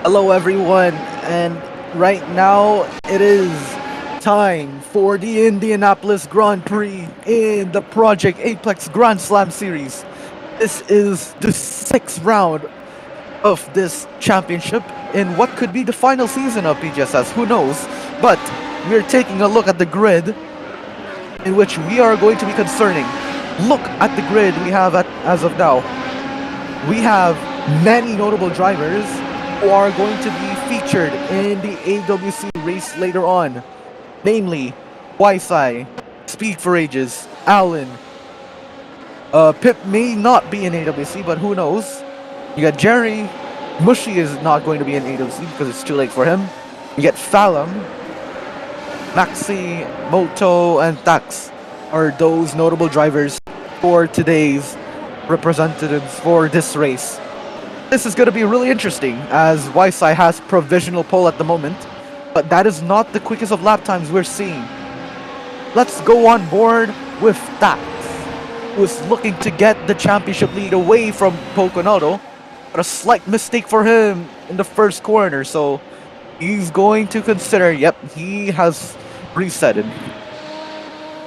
Hello, everyone, and right now it is time for the Indianapolis Grand Prix in the Project Apex Grand Slam Series. This is the sixth round of this championship in what could be the final season of PGSS, who knows? But we're taking a look at the grid in which we are going to be concerning. Look at the grid we have as of now. We have many notable drivers who are going to be featured in the AWC race later on. Namely, Ysai, Speed for Ages, Allen. Pip may not be in AWC, but who knows? You got Jerry. Mushy is not going to be in AWC because it's too late for him. You get Fallon, Maxi, Moto, and Tax are those notable drivers for today's representatives for this race. This is going to be really interesting as Ysai has provisional pole at the moment, but that is not the quickest of lap times we're seeing. Let's go on board with Tax, who is looking to get the championship lead away from Poconato, but a slight mistake for him in the first corner, so he's going to consider, yep, he has resetted.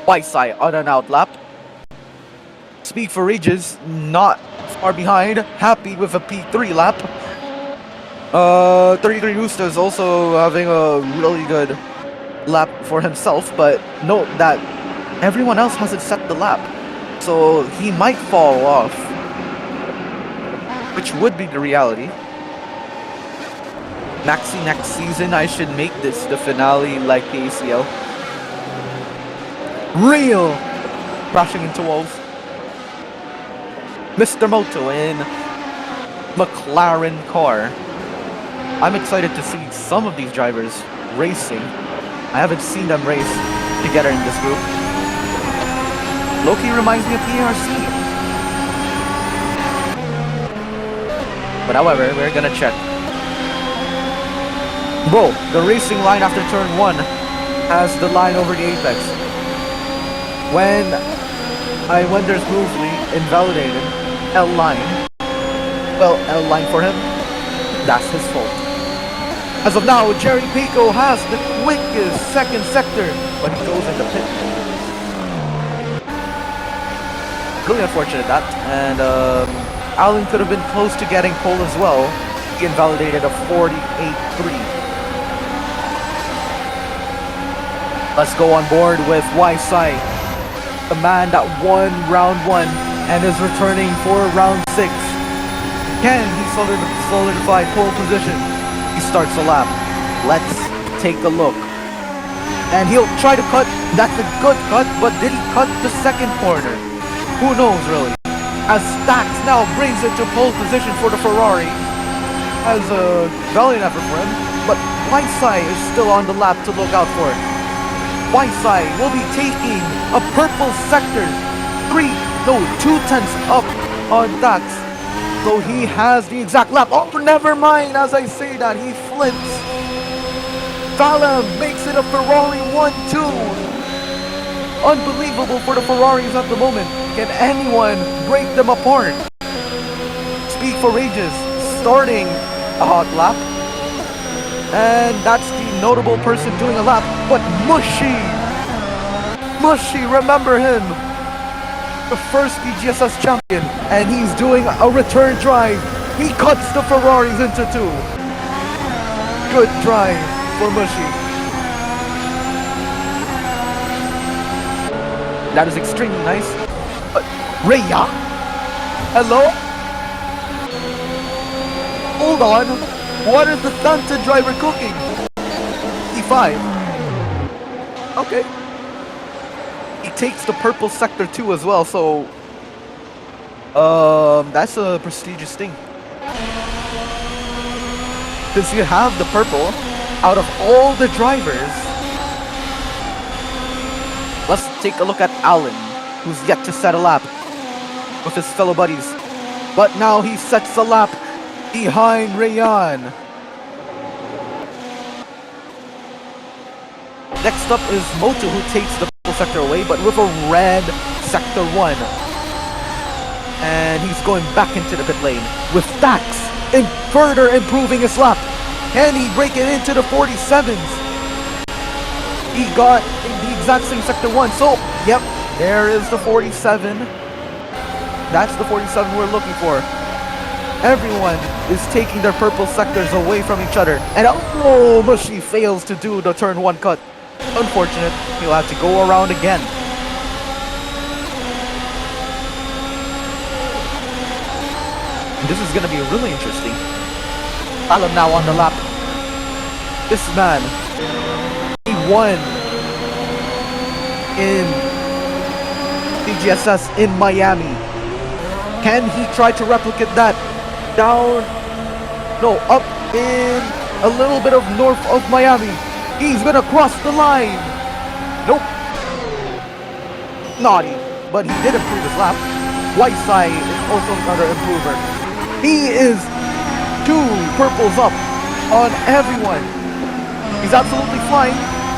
Ysai on an out lap. Speak for Ages, not far behind, happy with a P3 lap. 33 Gusta is also having a really good lap for himself, but note that everyone else hasn't set the lap, so he might fall off, which would be the reality. Maxi next season, I should make this the finale like the ACL. Real! Crashing into walls. Mr. Moto in McLaren car. I'm excited to see some of these drivers racing. I haven't seen them race together in this group. Loki reminds me of PRC. But however, we're gonna check. Bro, the racing line after turn 1 has the line over the apex. When I wonder smoothly invalidated L line. Well, L line for him. That's his fault. As of now, Jerry Pico has the quickest second sector, but he goes in the pit. Really unfortunate that. And Allen could have been close to getting pole as well. He invalidated a 48.3. Let's go on board with Ysai, the man that won round 1 and is returning for round 6. Can he solidify pole position? He starts a lap. Let's take a look. And he'll try to cut. That's a good cut, but did he cut the second corner? Who knows, really? As Stax now brings it to pole position for the Ferrari. As a valiant effort for him, but Ysai is still on the lap to look out for it. Ysai will be taking a purple sector. 2/10 up on Dax. So he has the exact lap. Oh, never mind. As I say that, he flips. Fallon makes it a Ferrari 1-2. Unbelievable for the Ferraris at the moment. Can anyone break them apart? Speed for Ages starting a hot lap. And that's the notable person doing a lap. But Mushy, remember him? The first PGSS champion, and he's doing a return drive. He cuts the Ferraris into 2. Good drive for Mushy. That is extremely nice. Raya? Hello? Hold on. What is the stunted driver cooking? E5. Okay. He takes the purple sector 2 as well, so that's a prestigious thing. Since you have the purple out of all the drivers, let's take a look at Allen, who's yet to set a lap with his fellow buddies. But now he sets a lap behind Rayan. Next up is Moto, who takes the sector away, but with a red sector 1. And he's going back into the pit lane with Dax further improving his lap. Can he break it into the 47s? He got the exact same sector 1. So, yep, there is the 47. That's the 47 we're looking for. Everyone is taking their purple sectors away from each other. And oh, Mushy fails to do the turn 1 cut. Unfortunate, he'll have to go around again. This is gonna be really interesting. Alam now on the lap. This man, he won in PGSS in Miami. Can he try to replicate that down? No, up in a little bit of north of Miami. He's gonna cross the line. Nope. Naughty, but he did improve his lap. Whiteside is also another improver. He is 2 purples up on everyone. He's absolutely flying.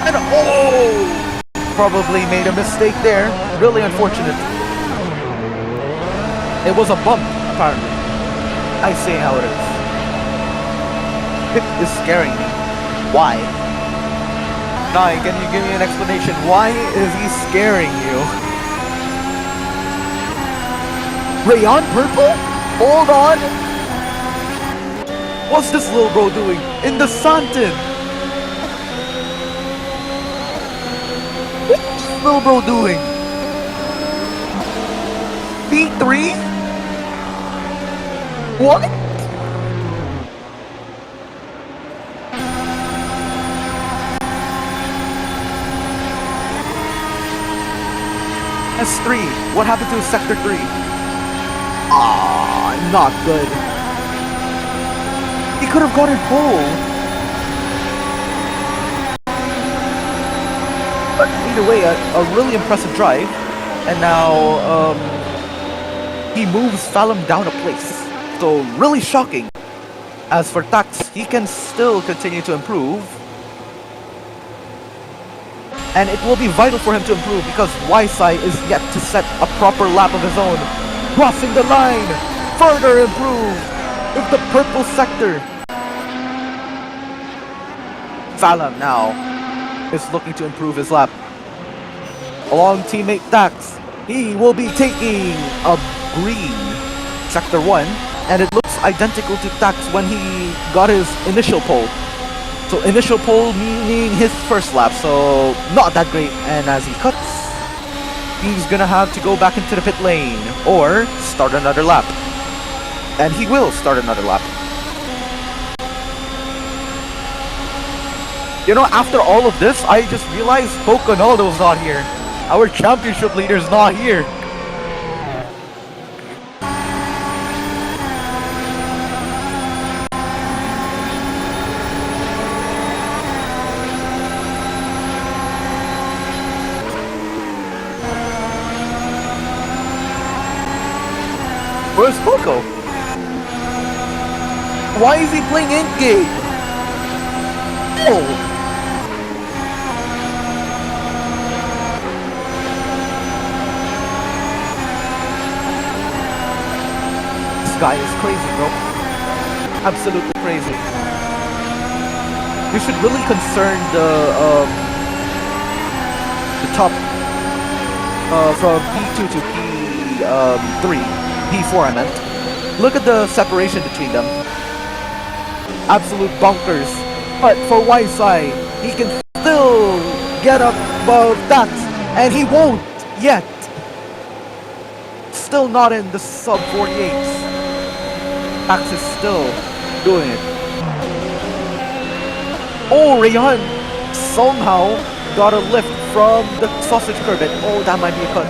And oh! Probably made a mistake there. Really unfortunate. It was a bump, apparently. I say how it is. It is scaring me. Why? Nai, can you give me an explanation? Why is he scaring you? Rayon purple? Hold on! What's this little bro doing? In the Santin! What's this little bro doing? P3? What? S3. What happened to Sector 3? Ah, not good. He could have gotten pole. But either way, a really impressive drive. And now, he moves Fallon down a place. So, really shocking. As for Tax, he can still continue to improve. And it will be vital for him to improve because Ysai is yet to set a proper lap of his own. Crossing the line, further improved with the purple sector. Fallon now is looking to improve his lap. Along teammate Tax, he will be taking a green sector 1, and it looks identical to Tax when he got his initial pole. So initial pole meaning his first lap, so not that great. And as he cuts, he's gonna have to go back into the pit lane or start another lap. And he will start another lap. You know, after all of this, I just realized Poconaldo's not here. Our championship leader's not here. Where's Poco? Why is he playing in-game? Oh! This guy is crazy, bro. Absolutely crazy. We should really concern the top from P2 to P3. P4 I meant. Look at the separation between them. Absolute bunkers. But for Ysai, he can still get up above that. And he won't yet. Still not in the sub 48s. Max is still doing it. Oh, Rayon somehow got a lift from the sausage curb. Oh, that might be a cut.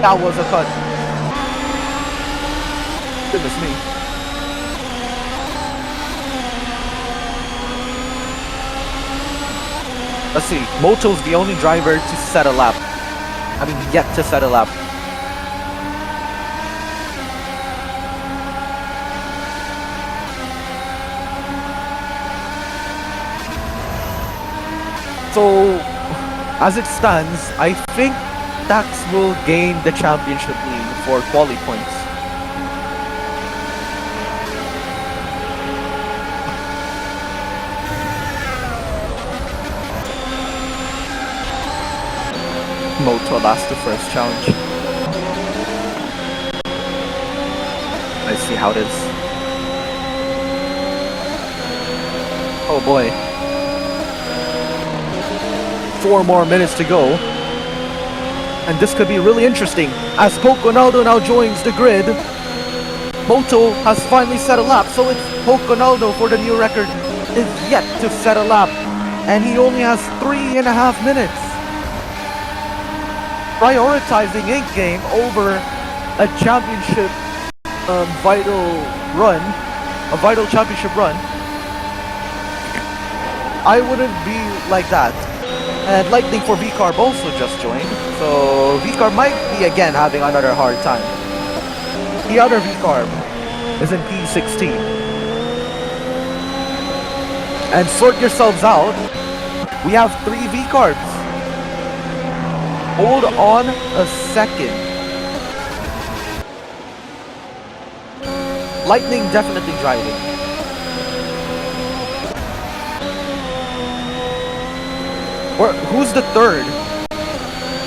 That was a cut. Goodness me. Let's see. Moto's the only driver to set a lap. I mean, yet to set a lap. So, as it stands, I think Dax will gain the championship lead for quali points. the last to first challenge. Let's see how it is. Oh boy. 4 more minutes to go. And this could be really interesting as Poconaldo now joins the grid. Moto has finally set a lap, so it's Poconaldo for the new record is yet to set a lap. And he only has 3.5 minutes. Prioritizing ink game over a championship vital championship run. I wouldn't be like that. And Lightning for VCarb also just joined, so VCarb might be again having another hard time. The other VCarb is in P16. And sort yourselves out, we have 3 VCarbs. Hold on a second. Lightning definitely driving. Or who's the third?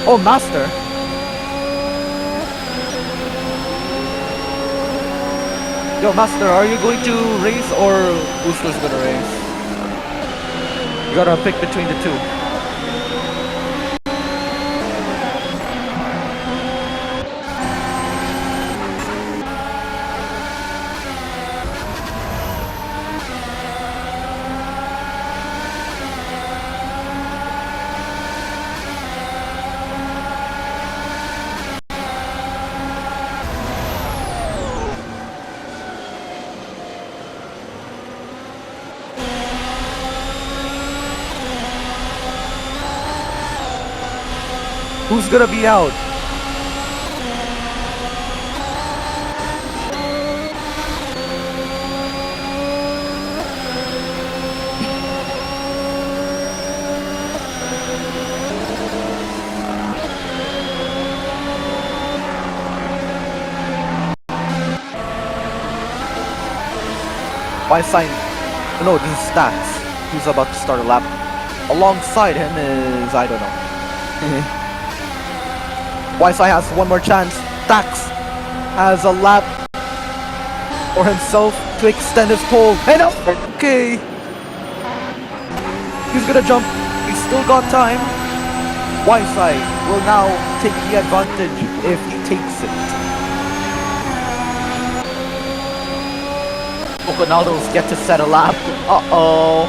Oh, Master. Yo, Master, are you going to race or Booster's gonna race? You gotta pick between the two. Who's gonna be out? Why sign? No, this is Stats. Who's about to start a lap? Alongside him is I don't know. YSI has one more chance. Tax has a lap for himself to extend his pole. And okay. He's gonna jump. He's still got time. YSI will now take the advantage if he takes it. Poconaldo's yet to set a lap. Uh-oh.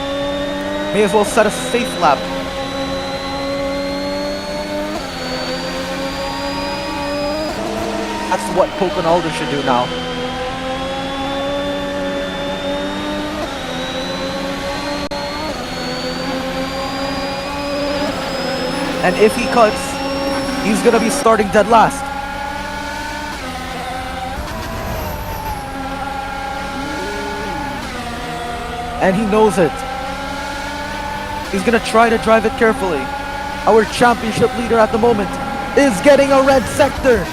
May as well set a safe lap. That's what Poconaldo should do now. And if he cuts, he's gonna be starting dead last. And he knows it. He's gonna try to drive it carefully. Our championship leader at the moment is getting a red sector.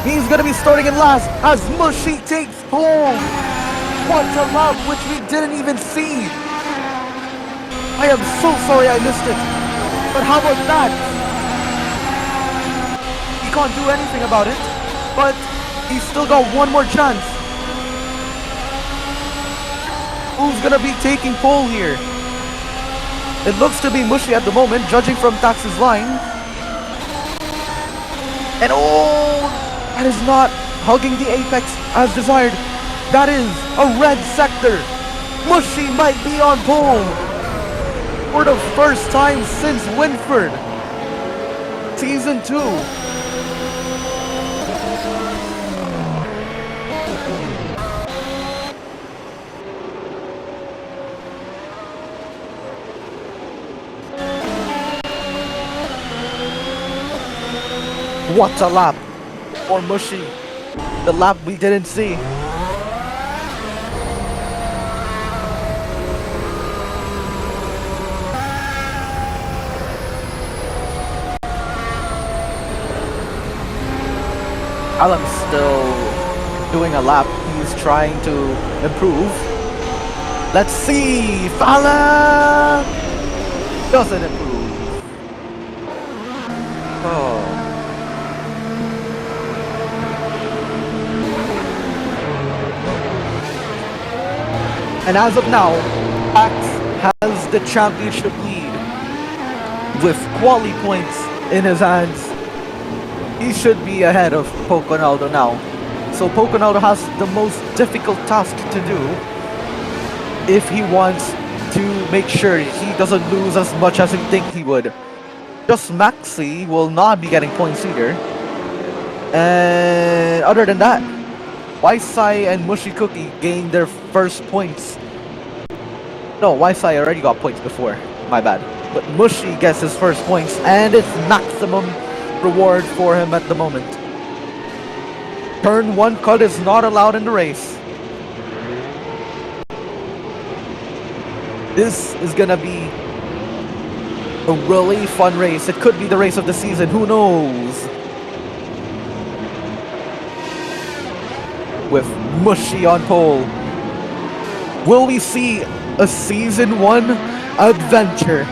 He's gonna be starting in last as Mushy takes pole. What a lap, which we didn't even see. I am so sorry I missed it. But how about that? He can't do anything about it, but he's still got one more chance. Who's gonna be taking pole here? It looks to be Mushy at the moment, judging from Tax's line. And oh! That is not hugging the apex as desired. That is a red sector. Mushy might be on pole for the first time since Winford Season 2. What a lap for Mushy. The lap we didn't see. Alan's still doing a lap. He's trying to improve. Let's see. Alan doesn't improve. Oh. And as of now, Pax has the championship lead with quali points in his hands. He should be ahead of Poconaldo now. So Poconaldo has the most difficult task to do if he wants to make sure he doesn't lose as much as he thinks he would. Just Maxi will not be getting points either. And other than that, Waisai and Mushy Cookie gained their first points. No, Waisai already got points before. My bad. But Mushy gets his first points, and it's maximum reward for him at the moment. Turn 1 cut is not allowed in the race. This is gonna be a really fun race. It could be the race of the season, who knows? With Mushy on pole. Will we see a season 1 adventure?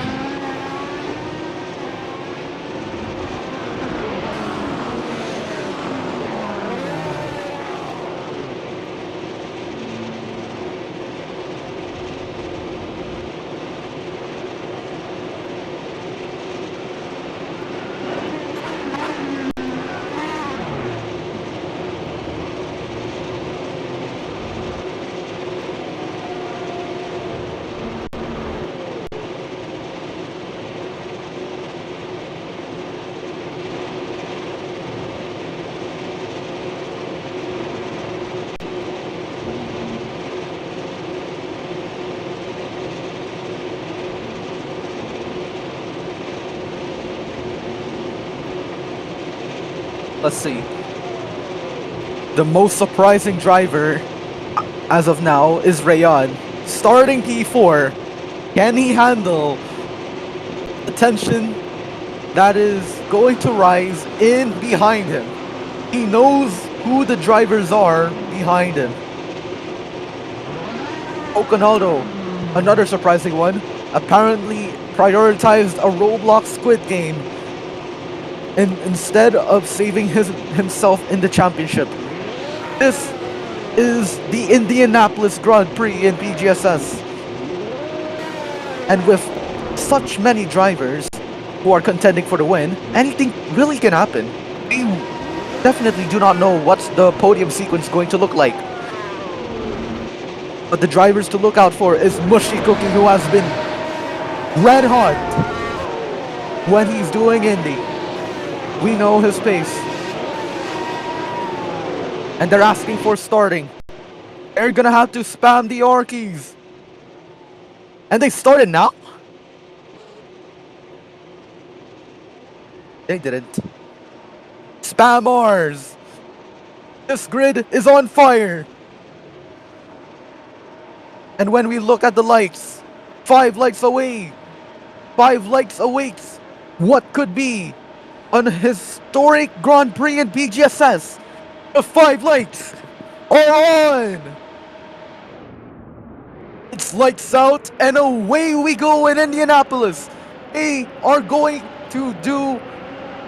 Let's see. The most surprising driver as of now is Rayon. Starting P4. Can he handle the tension that is going to rise in behind him? He knows who the drivers are behind him. Poconaldo, another surprising one, apparently prioritized a Roblox Squid Game instead of saving himself in the championship. This is the Indianapolis Grand Prix in PGSS. And with such many drivers who are contending for the win, anything really can happen. We definitely do not know what's the podium sequence going to look like. But the drivers to look out for is Mushy Cookie, who has been red hot when he's doing Indy. We know his pace. And they're asking for starting. They're gonna have to spam the R keys. And they started now? They didn't. Spam R's. This grid is on fire. And when we look at the lights, 5 lights away. 5 lights awaits what could be an historic Grand Prix in PGSS. The 5 lights are on. It's lights out and away we go in Indianapolis. They are going to do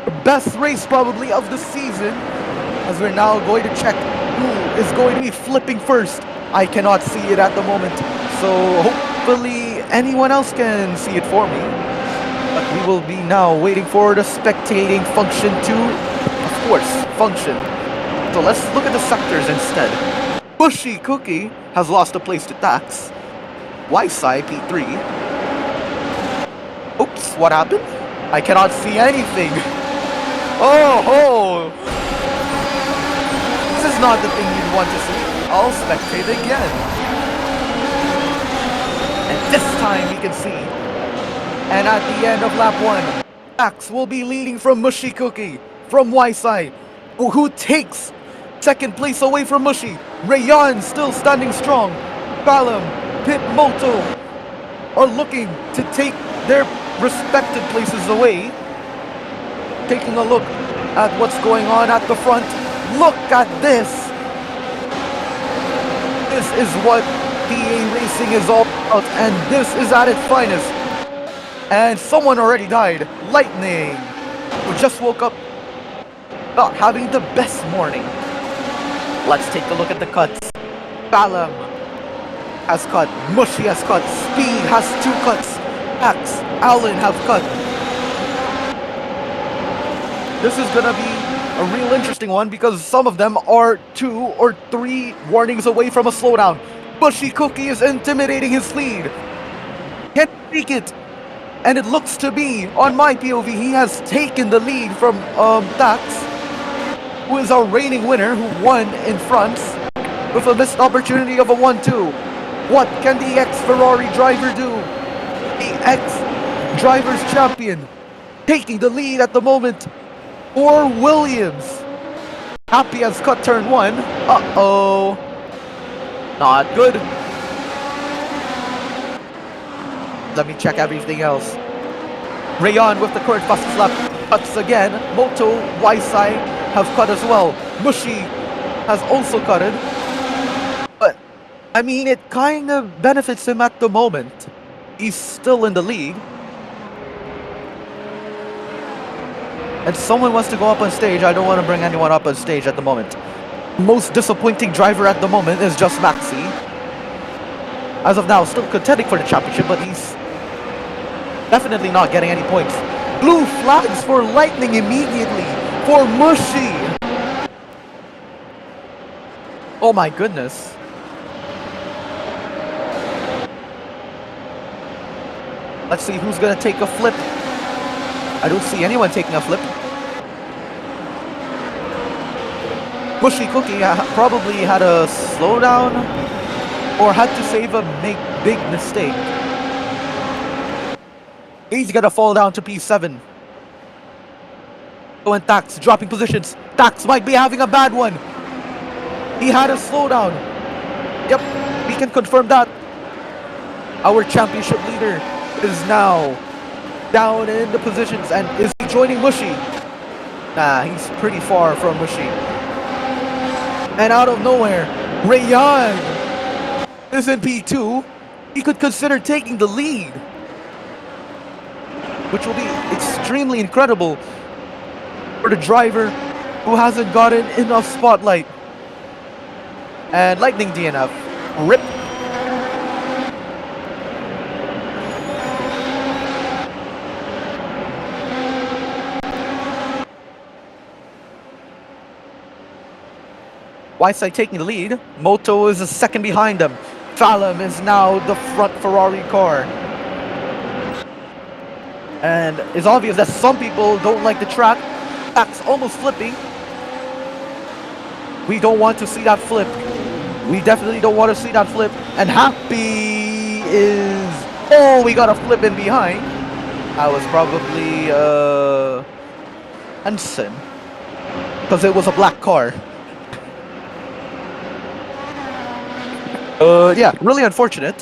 the best race probably of the season, as we're now going to check who is going to be flipping first. I cannot see it at the moment, so hopefully anyone else can see it for me. But we will be now waiting for the spectating function to, of course, function. So let's look at the sectors instead. Mushy Cookie has lost a place to Tax. Waisai P3. Oops, what happened? I cannot see anything. Oh! This is not the thing you'd want to see. I'll spectate again. And this time we can see. And at the end of lap 1, Tax will be leading from Mushy Cookie, from Waisai, who takes second place away from Mushy. Rayon still standing strong. Balam, Pit Moto are looking to take their respective places away. Taking a look at what's going on at the front. Look at this. This is what PA Racing is all about, and this is at its finest. And someone already died. Lightning, who just woke up not having the best morning. Let's take a look at the cuts. Balam has cut. Mushy has cut. Speed has 2 cuts. Axe, Allen have cut. This is gonna be a real interesting one because some of them are 2 or 3 warnings away from a slowdown. Bushy Cookie is intimidating his lead. Can't take it. And it looks to be, on my POV, he has taken the lead from Dax, who is our reigning winner, who won in France with a missed opportunity of a 1-2. What can the ex-Ferrari driver do? The ex-driver's champion taking the lead at the moment for Williams. Happy has cut turn 1. Uh-oh. Not good. Let me check everything else. Rayon with the current fastest lap cuts again. Moto, Ysai have cut as well. Mushi has also cutted. But, I mean, it kind of benefits him at the moment. He's still in the lead. And someone wants to go up on stage. I don't want to bring anyone up on stage at the moment. Most disappointing driver at the moment is just Maxi. As of now, still contending for the championship, but he's definitely not getting any points. Blue flags for Lightning immediately for Mushy. Oh my goodness. Let's see who's gonna take a flip. I don't see anyone taking a flip. Mushy Cookie probably had a slowdown or had to save a big mistake. He's gonna fall down to P7. Oh, and Tax dropping positions. Tax might be having a bad one. He had a slowdown. Yep, we can confirm that. Our championship leader is now down in the positions, and is he joining Mushy? Nah, he's pretty far from Mushy. And out of nowhere, Rayan is in P2. He could consider taking the lead, which will be extremely incredible for the driver who hasn't gotten enough spotlight. And Lightning DNF. RIP. Ysai taking the lead. Moto is a second behind him. Fallon is now the front Ferrari car. And it's obvious that some people don't like the track. Max almost flipping. We don't want to see that flip. We definitely don't want to see that flip. And Happy is... Oh, we got a flip in behind. That was probably Hansen, because it was a black car. Yeah, really unfortunate.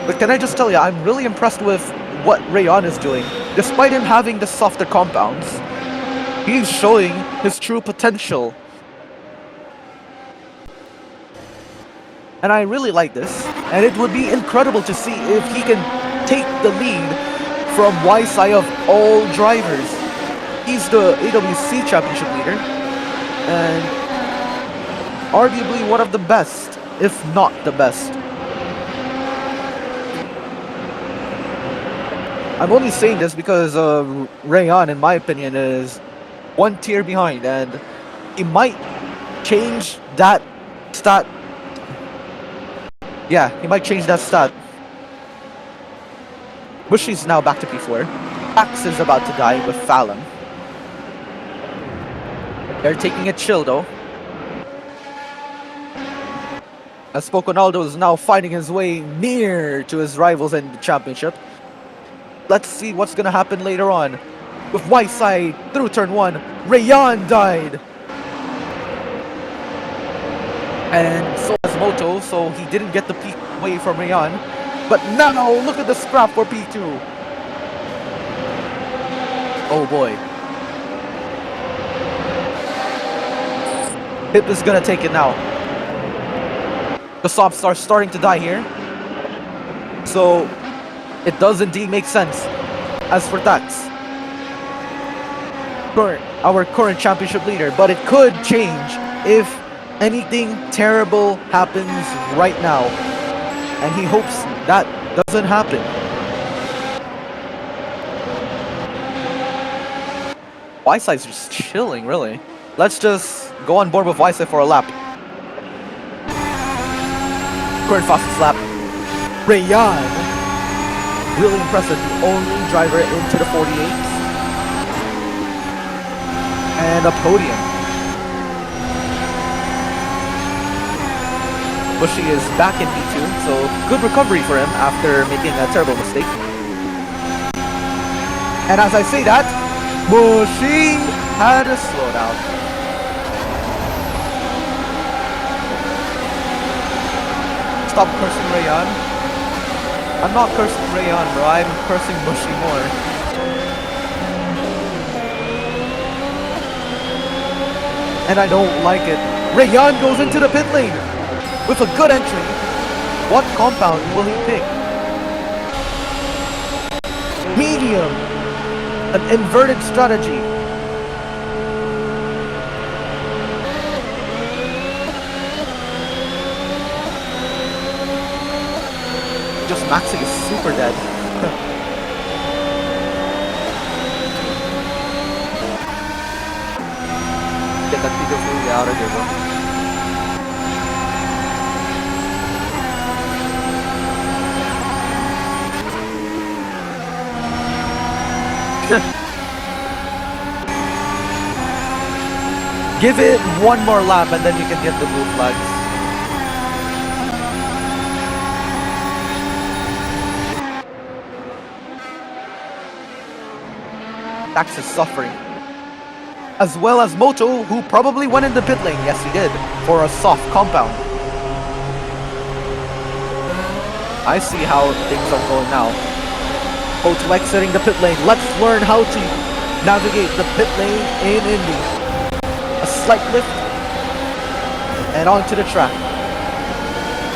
But can I just tell you, I'm really impressed with what Rayon is doing. Despite him having the softer compounds, he's showing his true potential. And I really like this. And it would be incredible to see if he can take the lead from Ysai of all drivers. He's the AWC championship leader. And arguably one of the best, if not the best. I'm only saying this because Rayon, in my opinion, is one tier behind, and he might change that stat. Yeah, he might change that stat. Bushy's now back to P4. Axe is about to die with Fallon. They're taking it chill though. As Poconaldo is now fighting his way near to his rivals in the championship. Let's see what's gonna happen later on. With Ysai through turn 1, Rayon died. And so has Moto, so he didn't get the peak away from Rayon. But now, look at the scrap for P2. Oh boy. Hip is gonna take it now. The softs are starting to die here. So, it does indeed make sense. As for Tax, our current championship leader, but it could change if Anything terrible happens right now, and he hopes that doesn't happen. Wysite's just chilling, really. Let's just go on board with Wysite for a lap. Current fastest lap. Rayan. Really impressive. The only driver into the 48s. And a podium. Bushy is back in P2, so good recovery for him after making a terrible mistake. And as I say that, Bushy had a slowdown. Stop cursing Rayan. I'm not cursing Rayan, bro. I'm cursing Bushy more. And I don't like it. Rayan goes into the pit lane with a good entry. What compound will he pick? Medium. An inverted strategy. Just maxing is super dead. Get that Pikachu out of here, bro. Give it one more lap and then you can get the blue flags. Dax is suffering. As well as Moto, who probably went in the pit lane. Yes, he did. For a soft compound. I see how things are going now. Moto exiting the pit lane. Let's learn how to navigate the pit lane in Indy. A slight lift. And onto the track.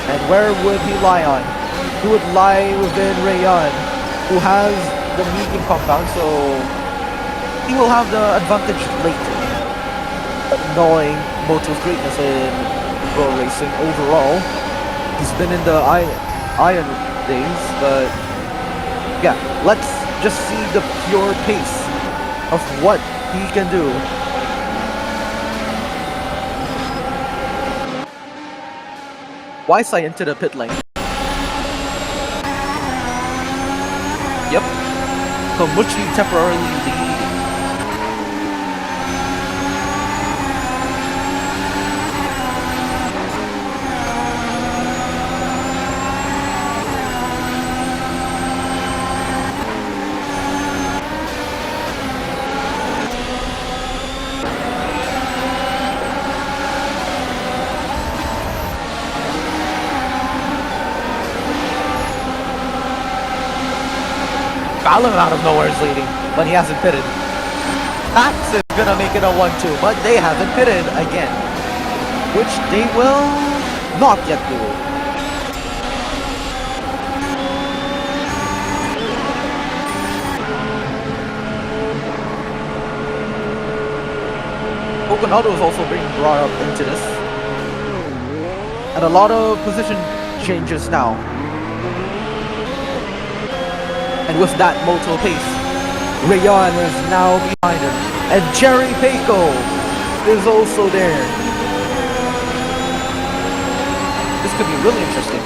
And where would he lie on? He would lie within Rayan, who has the medium compound, so he will have the advantage late. Knowing Moto's greatness in road racing overall. He's been in the Iron days, but yeah, let's just see the pure pace of what he can do. Wysite into the pit lane. Yep. Komuchi temporarily lead. Fallon out of nowhere is leading, but he hasn't pitted. Pax is gonna make it a 1-2, but they haven't pitted again, which they will not yet do. Coconado is also being brought up into this, and a lot of position changes now. And with that Moto pace, Rayan is now behind him. And Jerry Peiko is also there. This could be really interesting.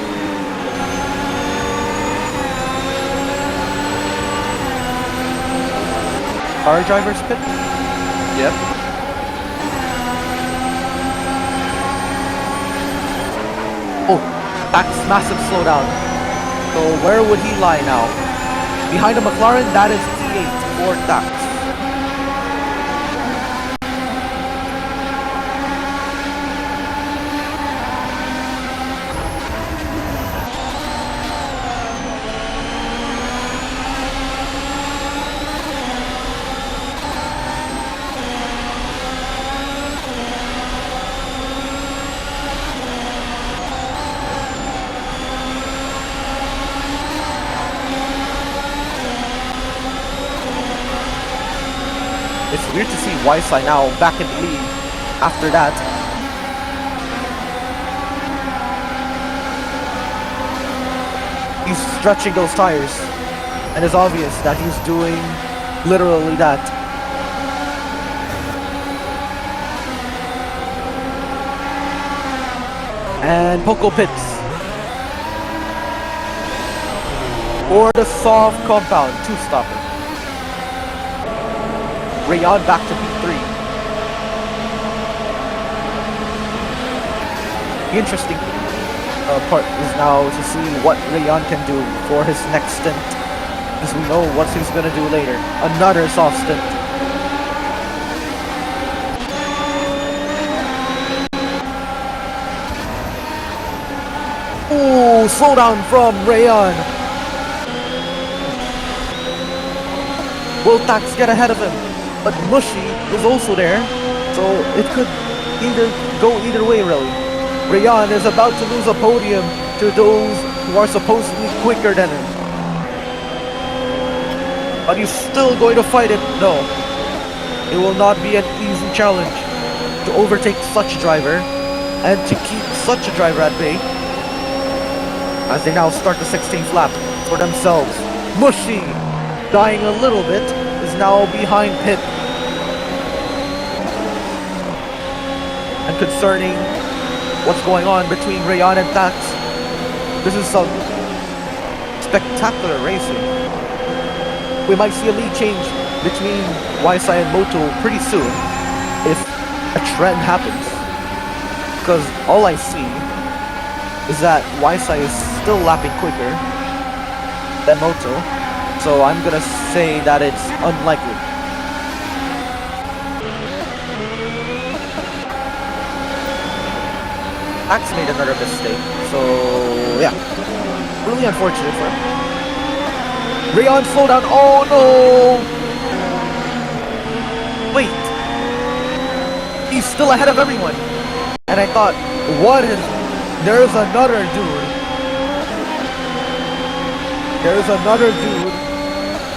Car driver's pit? Yep. Oh, that's massive slowdown. So where would he lie now? Behind the McLaren, that is T8 for Dax. It's weird to see Wysite now back in the lead after that. stretching those tires. And it's obvious that he's doing literally that. And Poco pits. For the soft compound, two-stopper. Rayon back to P3. The interesting part is now to see what Rayon can do for his next stint. As we know what he's going to do later. Another soft stint. Ooh, slow down from Rayon. Will Tax get ahead of him? But Mushy is also there, so it could go either way really. Rayon is about to lose a podium to those who are supposedly quicker than him. But he's still going to fight it. No, it will not be an easy challenge to overtake such a driver and to keep such a driver at bay. As they now start the 16th lap for themselves. Mushy, dying a little bit, is now behind Pit. And concerning what's going on between Rayon and Tax, this is some spectacular racing. We might see a lead change between YSI and Moto pretty soon if a trend happens. Because all I see is that YSI is still lapping quicker than Moto, so I'm gonna say that it's unlikely. Axe made another mistake, so yeah, really unfortunate for him. Rayon, slow down. Oh no! Wait, he's still ahead of everyone, and I thought, what is? There's another dude. There's another dude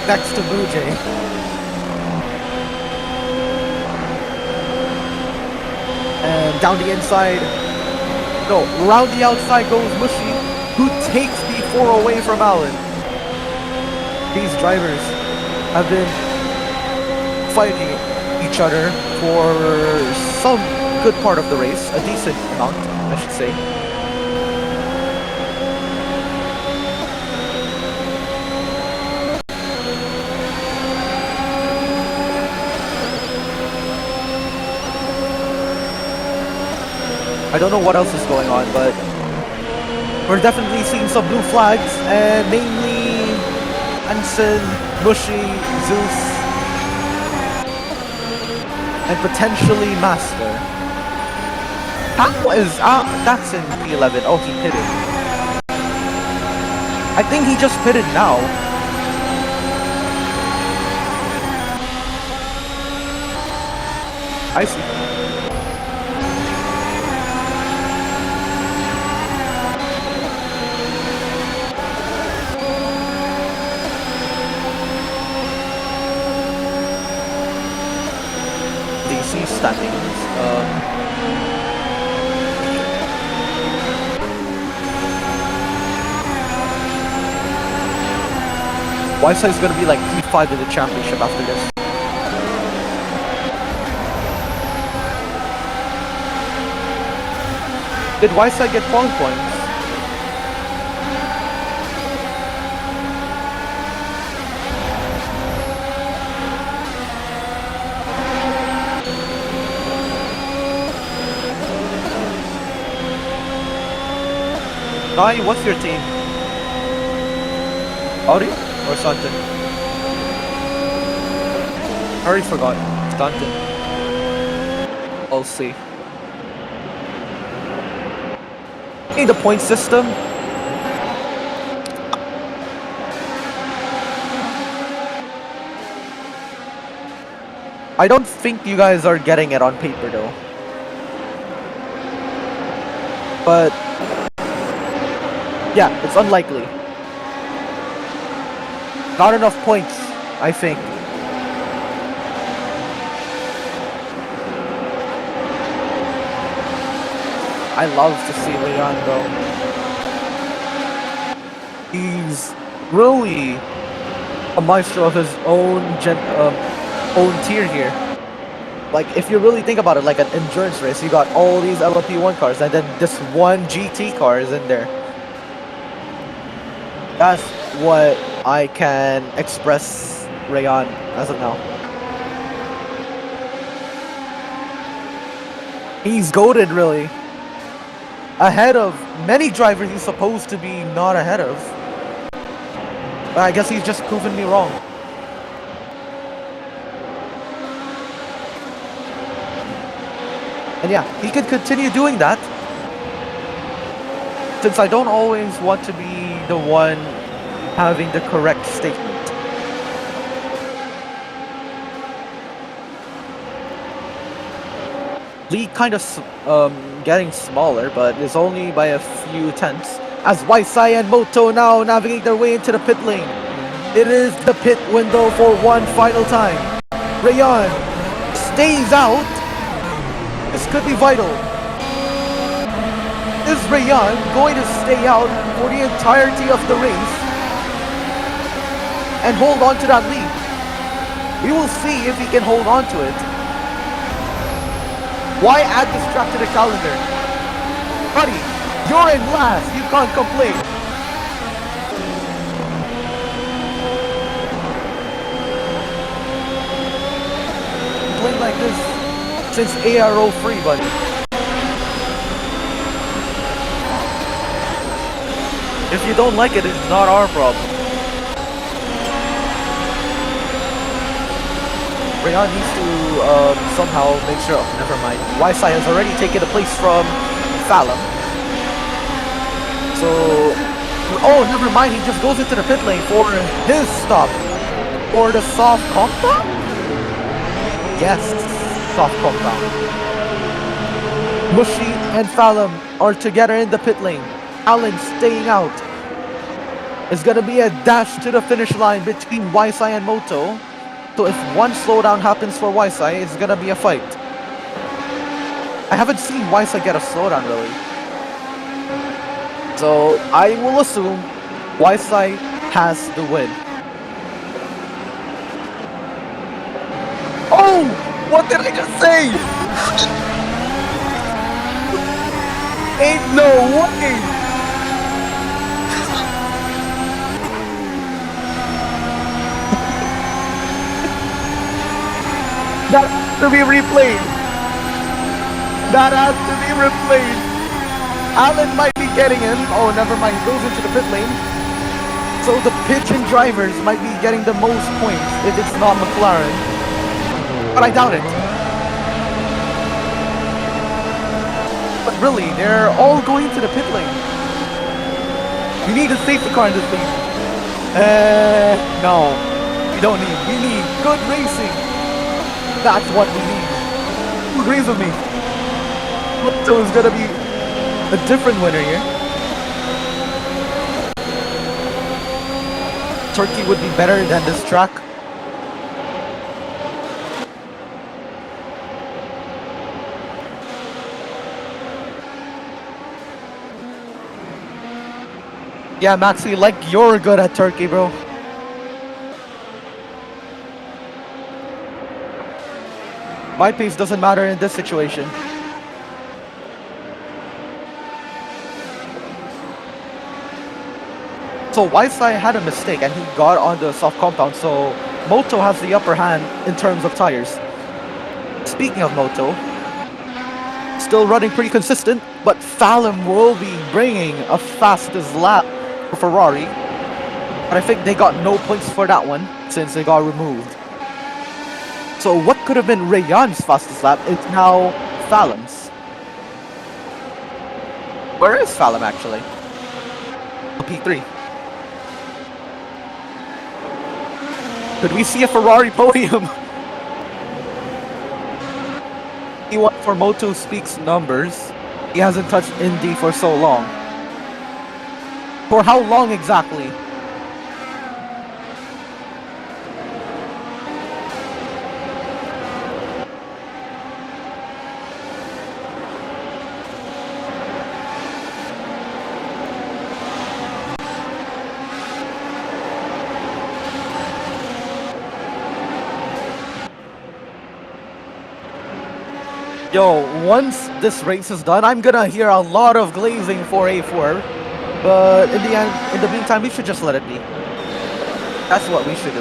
next to Blue Jay. And down the inside. No, round the outside goes Mushy, who takes B4 away from Allen. These drivers have been fighting each other for some good part of the race. A decent amount, I should say. I don't know what else is going on, but we're definitely seeing some blue flags, and namely Hansen, Mushy, Zeus, and potentially Master. How is that's in P11? Oh, he pitted. I think he just pitted now. I see. Standings. YSI is going to be like P5 in the championship after this. Did YSI get qualifying points? Nai, what's your team? Audi or Stanton? I already forgot. Stanton. I'll see. In the point system. I don't think you guys are getting it on paper though. But yeah, it's unlikely. Not enough points, I think. I love to see Leon go. He's really a maestro of his own tier here. Like, if you really think about it, like an endurance race, you got all these LMP1 cars, and then this one GT car is in there. That's what I can express Rayon as of now. He's goated, really. Ahead of many drivers he's supposed to be not ahead of. But I guess he's just proven me wrong. And yeah, he could continue doing that. Since I don't always want to be the one having the correct statement. Lead kind of getting smaller, but it's only by a few tenths. As Waisai and Moto now navigate their way into the pit lane. It is the pit window for one final time. Rayon stays out. This could be vital. Is Rayon going to stay out for the entirety of the race and hold on to that lead? We will see if he can hold on to it. Why add this track to the calendar? Buddy, you're in last. You can't complain. Playing like this since ARO free, buddy. If you don't like it, it's not our problem. Rayon needs to somehow make sure. Oh, never mind. Waisai has already taken the place from Fallon. So, oh, never mind. He just goes into the pit lane for his stop. Or the soft compound? Yes, soft compound. Mushi and Fallon are together in the pit lane. Allen staying out. It's gonna be a dash to the finish line between Waisai and Moto. So if one slowdown happens for Waisai, it's gonna be a fight. I haven't seen Waisai get a slowdown really. So I will assume Waisai has the win. Oh! What did I just say? Ain't no way! That has to be replayed. That has to be replayed. Allen might be getting him. Oh, never mind. He goes into the pit lane. So the pigeon drivers might be getting the most points if it's not McLaren. But I doubt it. But really, they're all going to the pit lane. We need a safety car in this league. No. We don't need. We need good racing. That's what we need. Who agrees with me? So is gonna be a different winner here. Turkey would be better than this track. Yeah, Maxi, like you're good at Turkey, bro. My pace doesn't matter in this situation. So Waisai had a mistake and he got on the soft compound, so Moto has the upper hand in terms of tires. Speaking of Moto, still running pretty consistent, but Fallon will be bringing a fastest lap for Ferrari. But I think they got no points for that one since they got removed. So what could have been Rayon's fastest lap is now Fallon's. Where is Fallon actually? P3. Could we see a Ferrari podium? P1 for Moto speaks numbers. He hasn't touched Indy for so long. For how long exactly? Yo, once this race is done, I'm gonna hear a lot of glazing for A4. But in the end, in the meantime, we should just let it be. That's what we should do.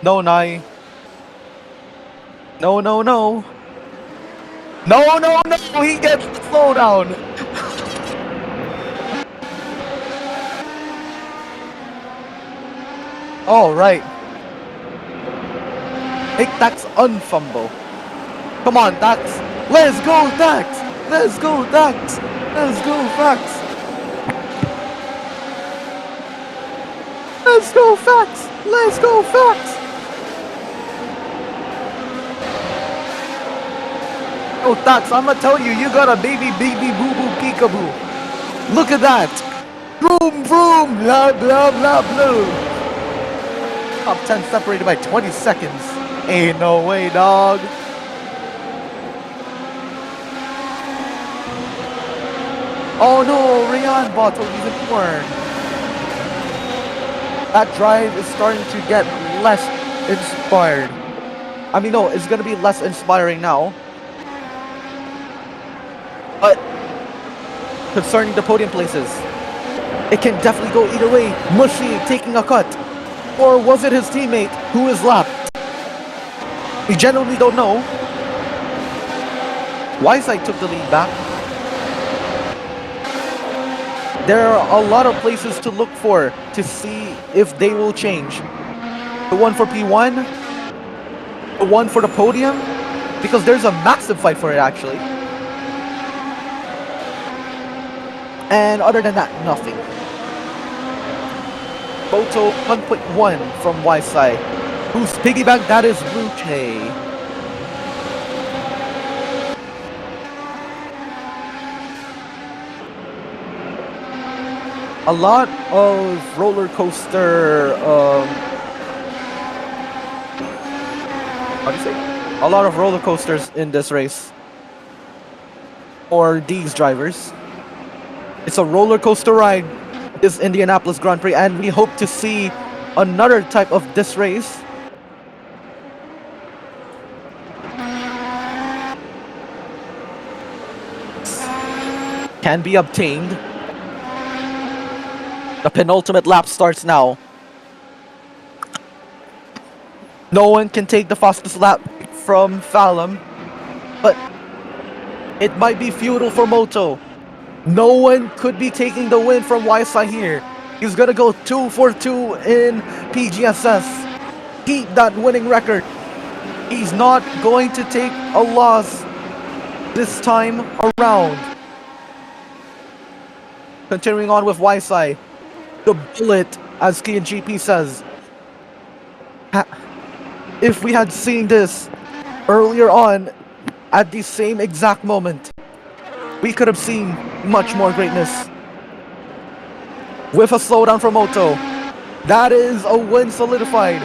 No, Nai. No, no, no. No, no, no! He gets the slowdown! Alright. Make Dax unfumble. Come on, Dax. Let's go, Dax! Let's go, Dax! Let's go, Fax! Let's go, Fax! Let's go, Fax! Oh, Dax, I'ma tell you, you got a baby boo-boo peekaboo. Look at that! Vroom, vroom! Blah, blah, blah, blah! Top 10 separated by 20 seconds. Ain't no way, dog. Oh no, Rian bottle even more. That drive is starting to get less inspired. I mean, no, it's gonna be less inspiring now. But concerning the podium places, it can definitely go either way. Mushy taking a cut. Or was it his teammate who is lapped? We genuinely don't know. Wisei took the lead back. There are a lot of places to look for to see if they will change. The one for P1, the one for the podium, because there's a massive fight for it actually. And other than that, nothing. Photo 1.1 from Wisei. Who's piggyback? That is Blue Jay. A lot of roller coaster. How do you say? A lot of roller coasters in this race. Or these drivers. It's a roller coaster ride. This Indianapolis Grand Prix, and we hope to see another type of this race. Can be obtained. The penultimate lap starts now. No one can take the fastest lap from Fallon, but it might be futile for Moto. No one could be taking the win from Wisei here. He's gonna go 2 for 2 in PGSS. Keep that winning record. He's not going to take a loss this time around. Continuing on with Wisei. The bullet, as Kian GP says. If we had seen this earlier on at the same exact moment, we could have seen much more greatness. With a slowdown from Moto, that is a win solidified.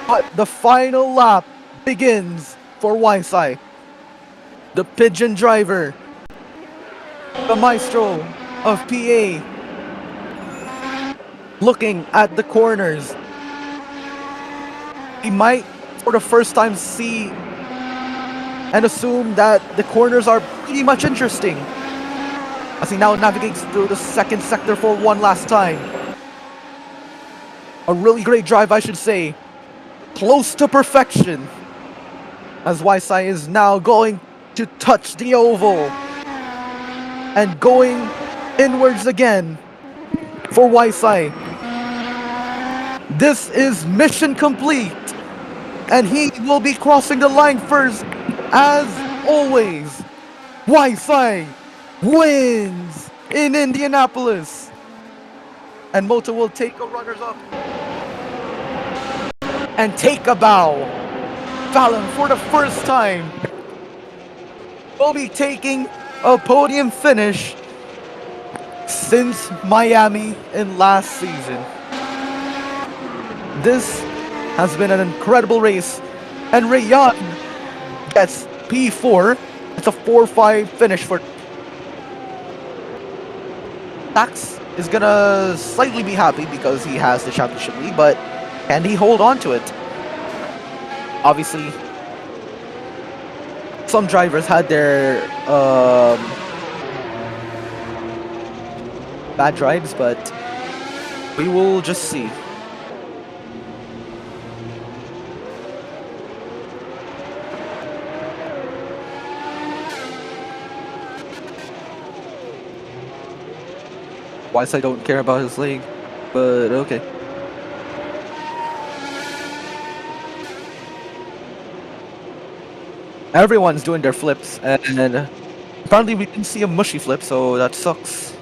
But the final lap begins for Wisei. The pigeon driver, the maestro of PA, looking at the corners. He might for the first time see and assume that the corners are pretty much interesting, as he now navigates through the second sector for one last time. A really great drive, I should say. Close to perfection, as Wisei is now going to touch the oval and going inwards again for Wisei. This is mission complete, and he will be crossing the line first. As always, Wisei wins in Indianapolis. And Moto will take a runners-up and take a bow. Fallon, for the first time, will be taking a podium finish since Miami in last season. This has been an incredible race, and Rayan gets P4. It's a 4-5 finish for Dax. Is gonna slightly be happy because he has the championship lead, but can he hold on to it? Obviously, some drivers had their bad drives, but we will just see. Wise I don't care about his leg, but okay. Everyone's doing their flips, and apparently we can see a mushy flip, so that sucks.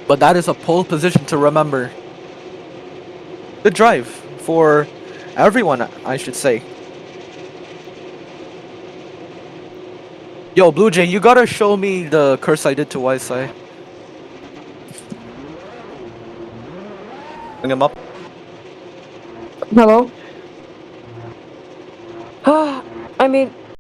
But that is a pole position to remember. Good drive for everyone, I should say. Yo, Blue Jay, you gotta show me the curse I did to Wisei. Bring him up. Hello? I mean,